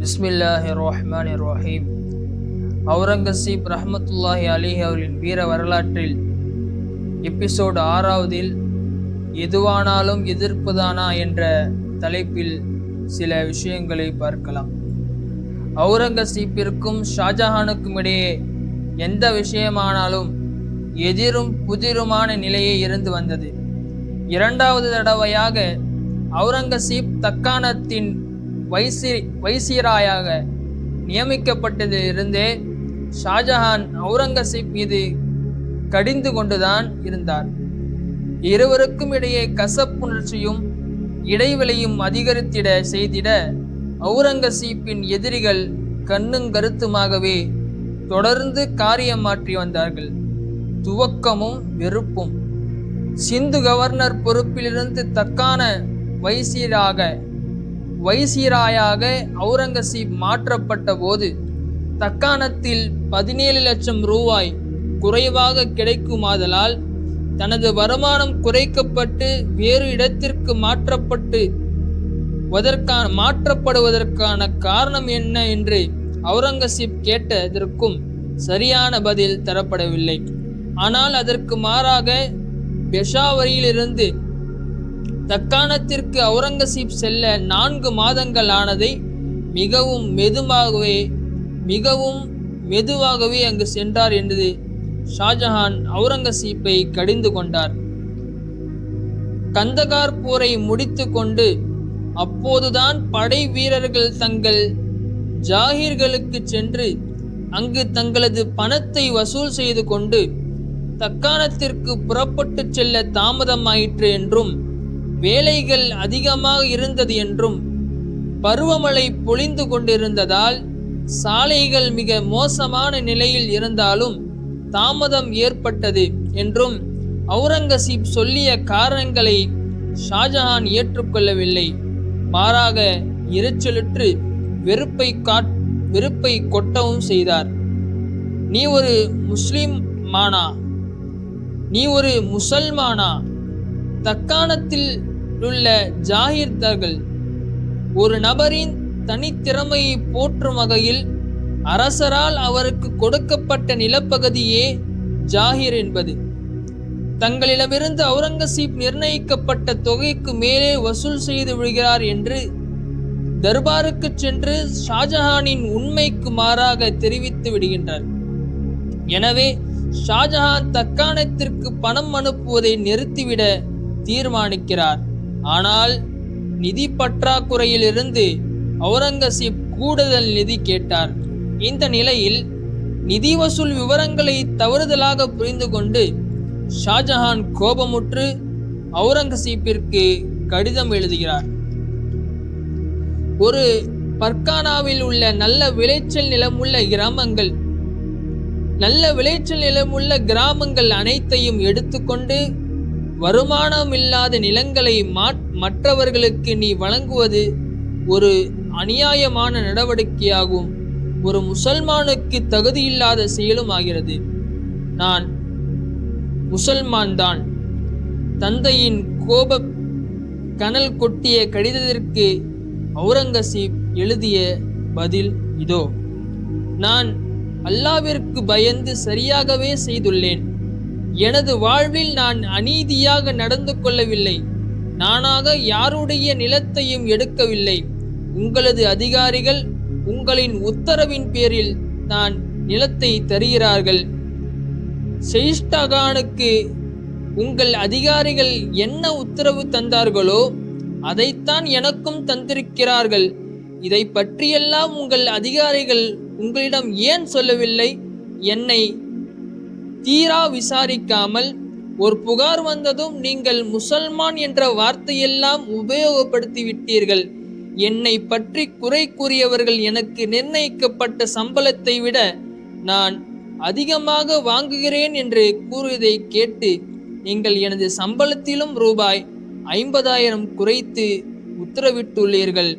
பிஸ்மில்லாஹிர் ரஹ்மானிர் ரஹீம். அவுரங்கசீப் ரஹ்மத்துல்லாஹி அலைஹி அவர்களின் வீர வரலாற்றில் எபிசோடு 6 எதுவானாலும் எதிர்ப்புதானா என்ற தலைப்பில் சில விஷயங்களை பார்க்கலாம். அவுரங்கசீப்பிற்கும் ஷாஜஹானுக்கும் இடையே எந்த விஷயமானாலும் எதிரும் புதிருமான நிலையே இருந்து வந்தது. 2வது தடவையாக அவுரங்கசீப் தக்காணத்தின் வைசிராயாக நியமிக்கப்பட்டதிலிருந்தே ஷாஜஹான் அவுரங்கசீப் மீது கடிந்து கொண்டுதான் இருந்தார். இருவருக்கும் இடையே கசப்புணர்ச்சியும் இடைவெளியும் அதிகரித்திட செய்திட அவுரங்கசீப்பின் எதிரிகள் கண்ணும் கருத்துமாகவே தொடர்ந்து காரியம் மாற்றி வந்தார்கள். துவக்கமும் வெறுப்பும். சிந்து கவர்னர் பொறுப்பிலிருந்து தக்கான வைசிராயாக அவுரங்கசீப் மாற்றப்பட்ட போது தக்காணத்தில் 17 லட்சம் ரூபாய் குறைவாக கிடைக்குமாதலால் தனது வருமானம் குறைக்கப்பட்டு வேறு இடத்திற்கு மாற்றப்படுவதற்கான காரணம் என்ன என்று அவுரங்கசீப் கேட்டதற்கும் சரியான பதில் தரப்படவில்லை. ஆனால் அதற்கு மாறாக பெஷாவரியிலிருந்து தக்காணத்திற்கு அவுரங்கசீப் செல்ல 4 மாதங்கள் ஆனதை மிகவும் மெதுவாகவே அங்கு சென்றார் என்று ஷாஜஹான் அவுரங்கசீப்பை கடிந்து கொண்டார். கந்தகார் போரை முடித்து கொண்டு அப்போதுதான் படை வீரர்கள் தங்கள் ஜாகிர்களுக்கு சென்று அங்கு தங்களது பணத்தை வசூல் செய்து கொண்டு தக்காணத்திற்கு புறப்பட்டு செல்ல தாமதமாயிற்று என்றும் வேலைகள் அதிகமாக இருந்தது என்றும் பருவமழை பொழிந்து கொண்டிருந்ததால் சாலைகள் மிக மோசமான நிலையில் இருந்தாலும் தாமதம் ஏற்பட்டது என்றும் அவுரங்கசீப் சொல்லிய காரணங்களை ஷாஜஹான் ஏற்றுக்கொள்ளவில்லை. மாறாக எரிச்சலுற்று வெறுப்பை கொட்டவும் செய்தார். நீ ஒரு முசல்மானா? தக்காணத்தில் உள்ள ஜாகிர்தார்கள் ஒரு நபரின் தனித்திறமையை போற்றும் வகையில் அரசரால் அவருக்கு கொடுக்கப்பட்ட நிலப்பகுதியே ஜாகிர் என்பது. தங்களிடமிருந்து அவுரங்கசீப் நிர்ணயிக்கப்பட்ட தொகைக்கு மேலே வசூல் செய்து விடுகிறார் என்று தர்பாருக்கு சென்று ஷாஜஹானின் உண்மைக்கு மாறாக தெரிவித்து விடுகின்றார். எனவே ஷாஜஹான் தக்காணத்திற்கு பணம் அனுப்புவதை நிறுத்திவிட தீர்மானிக்கிறார். ஆனால் நிதி பற்றாக்குறையிலிருந்து அவுரங்கசீப் கூடுதல் நிதி கேட்டார். இந்த நிலையில் நிதி வசூல் விவரங்களை தவறுதலாக புரிந்து கொண்டு ஷாஜஹான் கோபமுற்று அவுரங்கசீப்பிற்கு கடிதம் எழுதுகிறார். ஒரு பர்கானாவில் உள்ள நல்ல விளைச்சல் நிலமுள்ள கிராமங்கள் அனைத்தையும் எடுத்துக்கொண்டு வருமானமில்லாத நிலங்களை மற்றவர்களுக்கு நீ வழங்குவது ஒரு அநியாயமான நடவடிக்கையாகும், ஒரு முசல்மானுக்கு தகுதியில்லாத செயலும் ஆகிறது. நான் முசல்மான் தான். தந்தையின் கோப கனல் கொட்டிய கடிதத்திற்கு அவுரங்கசீப் எழுதிய பதில் இதோ. நான் அல்லாவிற்கு பயந்து சரியாகவே செய்துள்ளேன். எனது வாழ்வில் நான் அநீதியாக நடந்து கொள்ளவில்லை. நானாக யாருடைய நிலத்தையும் எடுக்கவில்லை. உங்களது அதிகாரிகள் உங்களின் உத்தரவின் பேரில் நான் நிலத்தை தருகிறார்கள். ஷெயிஸ்டகானுக்கு உங்கள் அதிகாரிகள் என்ன உத்தரவு தந்தார்களோ அதைத்தான் எனக்கும் தந்திருக்கிறார்கள். இதை பற்றியெல்லாம் உங்கள் அதிகாரிகள் உங்களிடம் ஏன் சொல்லவில்லை? என்னை தீரா விசாரிக்காமல் ஒரு புகார் வந்ததும் நீங்கள் முசல்மான் என்ற வார்த்தையெல்லாம் உபயோகப்படுத்தி விட்டீர்கள். என்னை பற்றி குறை கூறியவர்கள் எனக்கு நிர்ணயிக்கப்பட்ட சம்பளத்தை விட நான் அதிகமாக வாங்குகிறேன் என்று கூறியதை கேட்டு நீங்கள் எனது சம்பளத்திலும் ரூபாய் 50,000 குறைத்து உத்தரவிட்டுள்ளீர்கள்.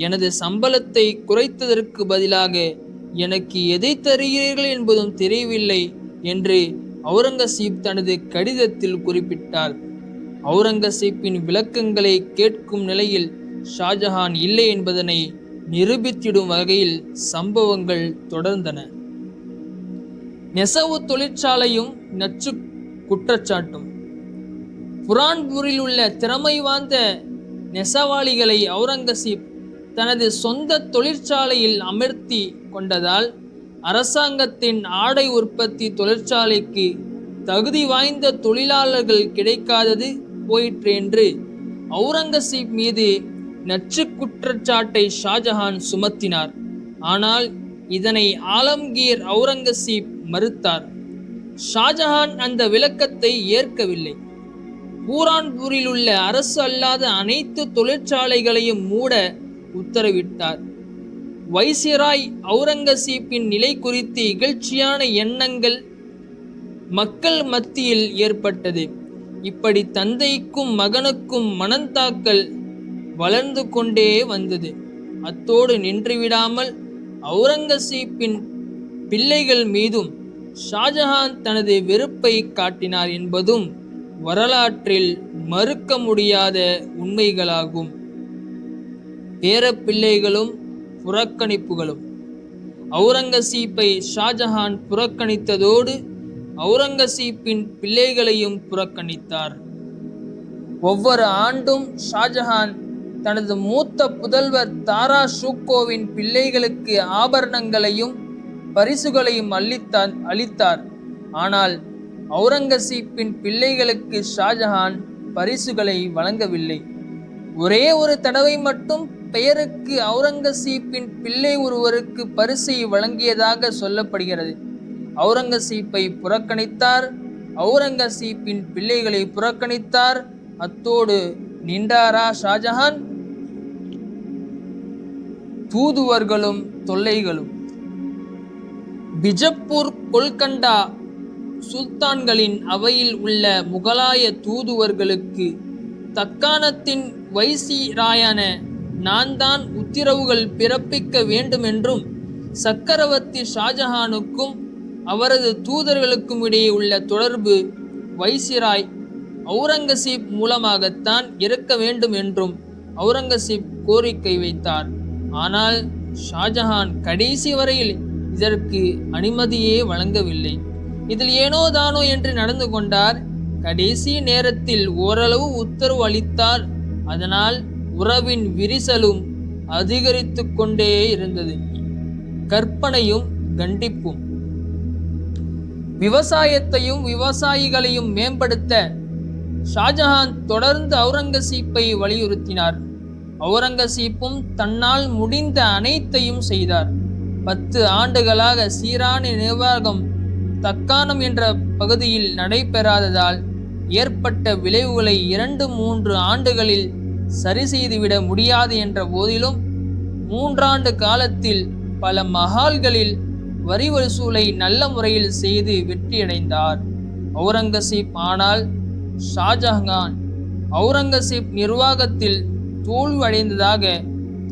எனது சம்பளத்தை குறைத்ததற்கு பதிலாக எனக்கு எதை தருகிறீர்கள் என்பதும் தெரியவில்லை என்று அவுரங்கசீப் தனது கடிதத்தில் குறிப்பிட்டார். அவுரங்கசீப்பின் விளக்கங்களை கேட்கும் நிலையில் ஷாஜஹான் இல்லை என்பதனை நிரூபித்திடும் வகையில் சம்பவங்கள் தொடர்ந்தன. நெசவு தொழிற்சாலையும் நச்சு குற்றச்சாட்டும். புரான்பூரில் உள்ள திறமை வாய்ந்த நெசவாளிகளை அவுரங்கசீப் தனது சொந்த தொழிற்சாலையில் அமர்த்தி கொண்டதால் அரசாங்கத்தின் ஆடை உற்பத்தி தொழிற்சாலைக்கு தகுதி வாய்ந்த தொழிலாளர்கள் கிடைக்காதது போயிற்று என்று அவுரங்கசீப் மீது நச்சு குற்றச்சாட்டை ஷாஜஹான் சுமத்தினார். ஆனால் இதனை ஆலம்கீர் அவுரங்கசீப் மறுத்தார். ஷாஜஹான் அந்த விளக்கத்தை ஏற்கவில்லை. பூரான்பூரில் உள்ள அரசு அல்லாத அனைத்து தொழிற்சாலைகளையும் மூட உத்தரவிட்டார். வைசிராய் அவுரங்கசீப்பின் நிலை குறித்து இகழ்ச்சியான எண்ணங்கள் மக்கள் மத்தியில் ஏற்பட்டது. இப்படி தந்தைக்கும் மகனுக்கும் மனந்தாக்கல் வளர்ந்து கொண்டே வந்தது. அத்தோடு நின்றுவிடாமல் அவுரங்கசீப்பின் பிள்ளைகள் மீதும் ஷாஜஹான் தனது வெறுப்பை காட்டினார் என்பதும் வரலாற்றில் மறுக்க முடியாத உண்மைகளாகும். பேரப்பிள்ளைகளும் புறக்கணிப்புகளும். அவுரங்கசீப்பை ஷாஜஹான் புறக்கணித்ததோடு அவுரங்கசீப்பின் பிள்ளைகளையும் புறக்கணித்தார். ஒவ்வொரு ஆண்டும் ஷாஜஹான் தனது மூத்த புதல்வர் தாரா ஷூக்கோவின் பிள்ளைகளுக்கு ஆபரணங்களையும் பரிசுகளையும் அளித்தார். ஆனால் அவுரங்கசீப்பின் பிள்ளைகளுக்கு ஷாஜஹான் பரிசுகளை வழங்கவில்லை. ஒரே ஒரு தடவை மட்டும் பெயருக்கு அவுரங்கசீப்பின் பிள்ளை ஒருவருக்கு பரிசை வழங்கியதாக சொல்லப்படுகிறது. அவுரங்கசீப்பை புறக்கணித்தார். அவுரங்கசீப்பின் பிள்ளைகளை புறக்கணித்தார். அத்தோடு நின்றாரா ஷாஜஹான்? தூதுவர்களும் தொல்லைகளும். பிஜப்பூர் கொல்கண்டா சுல்தான்களின் அவையில் உள்ள முகலாய தூதுவர்களுக்கு தக்காணத்தின் வைசிராயான நான் தான் உத்தரவுகள் பிறப்பிக்க வேண்டுமென்றும் சக்கரவர்த்தி ஷாஜஹானுக்கும் அவரது தூதர்களுக்கும் இடையே உள்ள தொடர்பு வைசிராய் அவுரங்கசீப் மூலமாகத்தான் இருக்க வேண்டும் என்றும் அவுரங்கசீப் கோரிக்கை வைத்தார். ஆனால் ஷாஜஹான் கடைசி வரையில் இதற்கு அனுமதியே வழங்கவில்லை. இதில் ஏனோ தானோ என்று நடந்து கொண்டார். கடைசி நேரத்தில் ஓரளவு உத்தரவு அளித்தார். அதனால் உறவின் விரிசலும் அதிகரித்து கொண்டே இருந்தது. கற்பனையும் கண்டிப்பும். விவசாயத்தையும் விவசாயிகளையும் மேம்படுத்த ஷாஜஹான் தொடர்ந்து அவுரங்கசீப்பை வலியுறுத்தினார். அவுரங்கசீப்பும் தன்னால் முடிந்த அனைத்தையும் செய்தார். 10 ஆண்டுகளாக சீரான நிர்வாகம் தக்காணம் என்ற பகுதியில் நடைபெறாததால் ஏற்பட்ட விளைவுகளை 2-3 ஆண்டுகளில் சரி செய்துவிட முடியாது என்ற போதிலும் 3 ஆண்டு காலத்தில் பல மஹால்களில் வரி வசூலை நல்ல முறையில் செய்து வெற்றியடைந்தார் அவுரங்கசீப். ஆனால் ஷாஜஹான் அவுரங்கசீப் நிர்வாகத்தில் தோல்வியடைந்ததாக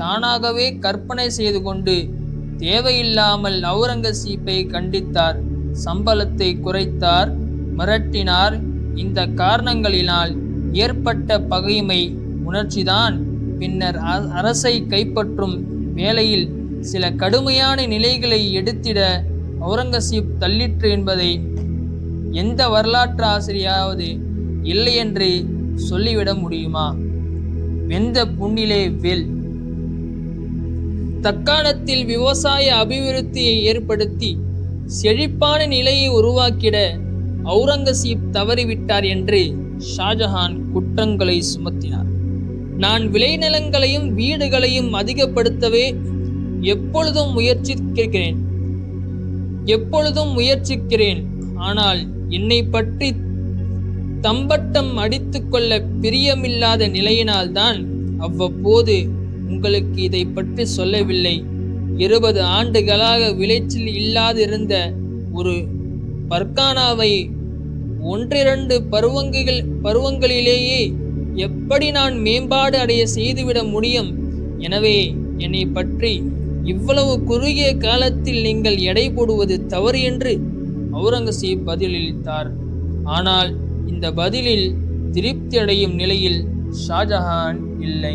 தானாகவே கற்பனை செய்து கொண்டு தேவையில்லாமல் அவுரங்கசீப்பை கண்டித்தார். சம்பளத்தை குறைத்தார், மிரட்டினார். இந்த காரணங்களினால் ஏற்பட்ட பகைமை உணர்ச்சிதான் பின்னர் அரசை கைப்பற்றும் வேளையில் சில கடுமையான நிலைகளை எடுத்திட அவுரங்கசீப் தள்ளிற்று என்பதை எந்த வரலாற்று ஆசிரியராவது இல்லை என்று சொல்லிவிட முடியுமா? வெந்த புண்ணிலே வேல். தக்காணத்தில் விவசாய அபிவிருத்தியை ஏற்படுத்தி செழிப்பான நிலையை உருவாக்கிட அவுரங்கசீப் தவறிவிட்டார் என்று ஷாஜஹான் குற்றங்களை சுமத்தினார். நான் விளைநிலங்களையும் வீடுகளையும் அதிகப்படுத்தவே எப்பொழுதும் முயற்சிக்கிறேன். ஆனால் என்னை பற்றி தம்பட்டம் அடித்துக்கொள்ள பிரியமில்லாத நிலையினால்தான் அவ்வப்போது உங்களுக்கு இதை பற்றி சொல்லவில்லை. 20 ஆண்டுகளாக விளைச்சல் இல்லாதிருந்த ஒரு பர்கானாவை 1-2 பருவங்களிலேயே எப்படி நான் மேம்பாடு அடைய செய்துவிட முடியும்? எனவே என்னை பற்றி இவ்வளவு குறுகிய காலத்தில் நீங்கள் எடை போடுவது தவறு என்று அவுரங்கசீப் பதிலளித்தார். ஆனால் இந்த பதிலில் திருப்தி அடையும் நிலையில் ஷாஜஹான் இல்லை.